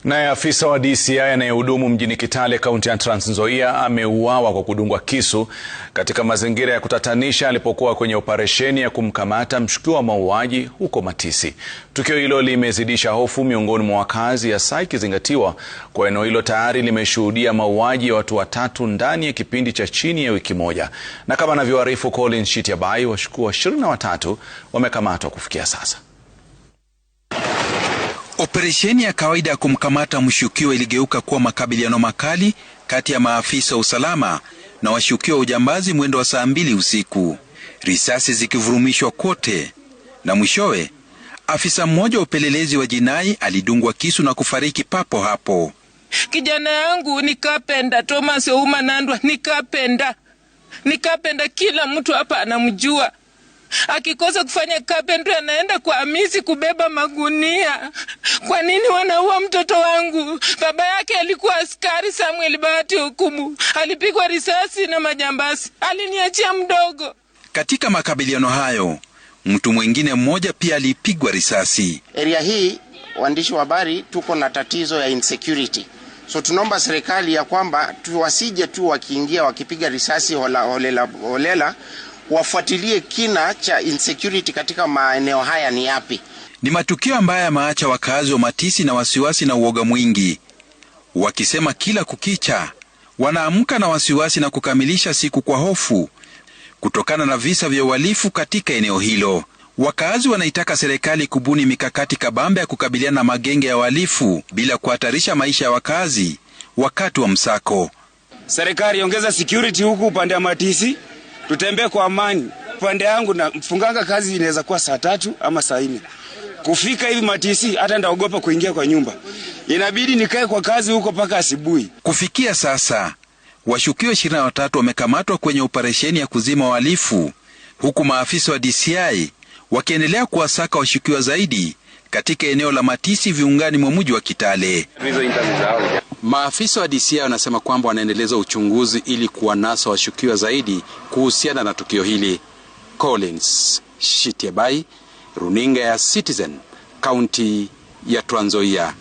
Naye afisa wa DCI anayehudumu mjini Kitale, kaunti ya Trans Nzoia, ameuawa kwa kudungwa kisu katika mazingira ya kutatanisha alipokuwa kwenye operesheni ya kumkamata mshukiwa wa mauaji huko Matisi. Tukio hilo limezidisha hofu miongoni mwa wakazi, hasa ikizingatiwa kwa eneo hilo tayari limeshuhudia mauaji ya watu watatu ndani ya kipindi cha chini ya wiki moja. Na kama anavyoarifu Collins Shitiabai, washukiwa 23 wamekamatwa kufikia sasa. Operesheni ya kawaida ya kumkamata mshukiwa iligeuka kuwa makabiliano makali kati ya maafisa wa usalama na washukiwa wa ujambazi mwendo wa saa 2 usiku, risasi zikivurumishwa kote, na mwishowe afisa mmoja wa upelelezi wa jinai alidungwa kisu na kufariki papo hapo. Kijana yangu nikapenda Thomas Ouma Nandwa, nikapenda kila mtu hapa anamjua. Akikosa kufanya carpentry anaenda kwa Hamisi kubeba magunia. Kwa nini wanaua mtoto wangu? Baba yake alikuwa askari, Samuel Bahati Okumu. Alipigwa risasi na majambazi. Aliniachia mdogo. Katika makabiliano hayo, mtu mwingine mmoja pia alipigwa risasi. Area hii, waandishi wa habari, tuko na tatizo ya insecurity. So tunaomba serikali ya kwamba wasije tu wakiingia wakipiga risasi holela, wafuatilie kina cha insecurity katika maeneo haya ni yapi. Ni matukio ambayo yamaacha wakazi wa Matisi na wasiwasi na uoga mwingi, wakisema kila kukicha wanaamka na wasiwasi na kukamilisha siku kwa hofu kutokana na visa vya uhalifu katika eneo hilo. Wakazi wanaitaka serikali kubuni mikakati kabambe ya kukabiliana na magenge ya uhalifu bila kuhatarisha maisha ya wakazi wakati wa msako. Serikali ongeza security huku upande wa Matisi, tutembee kwa amani. Upande yangu na mfunganga kazi inaweza kuwa saa 3 ama saa 4. Kufika hivi Matisi hata ndaogopa kuingia kwa nyumba. Inabidi nikae kwa kazi huko paka asubuhi. Kufikia sasa, washukiwa 23 wamekamatwa kwenye operesheni ya kuzima uhalifu, huku maafisa wa DCI wakiendelea kuwasaka washukiwa zaidi katika eneo la Matisi viungani mwa mji wa Kitale. Maafisa wa DCI wanasema kwamba wanaendeleza uchunguzi ili kuwanasa washukiwa zaidi kuhusiana na tukio hili. Collins Shitiabai, runinga ya Citizen, kaunti ya Trans Nzoia.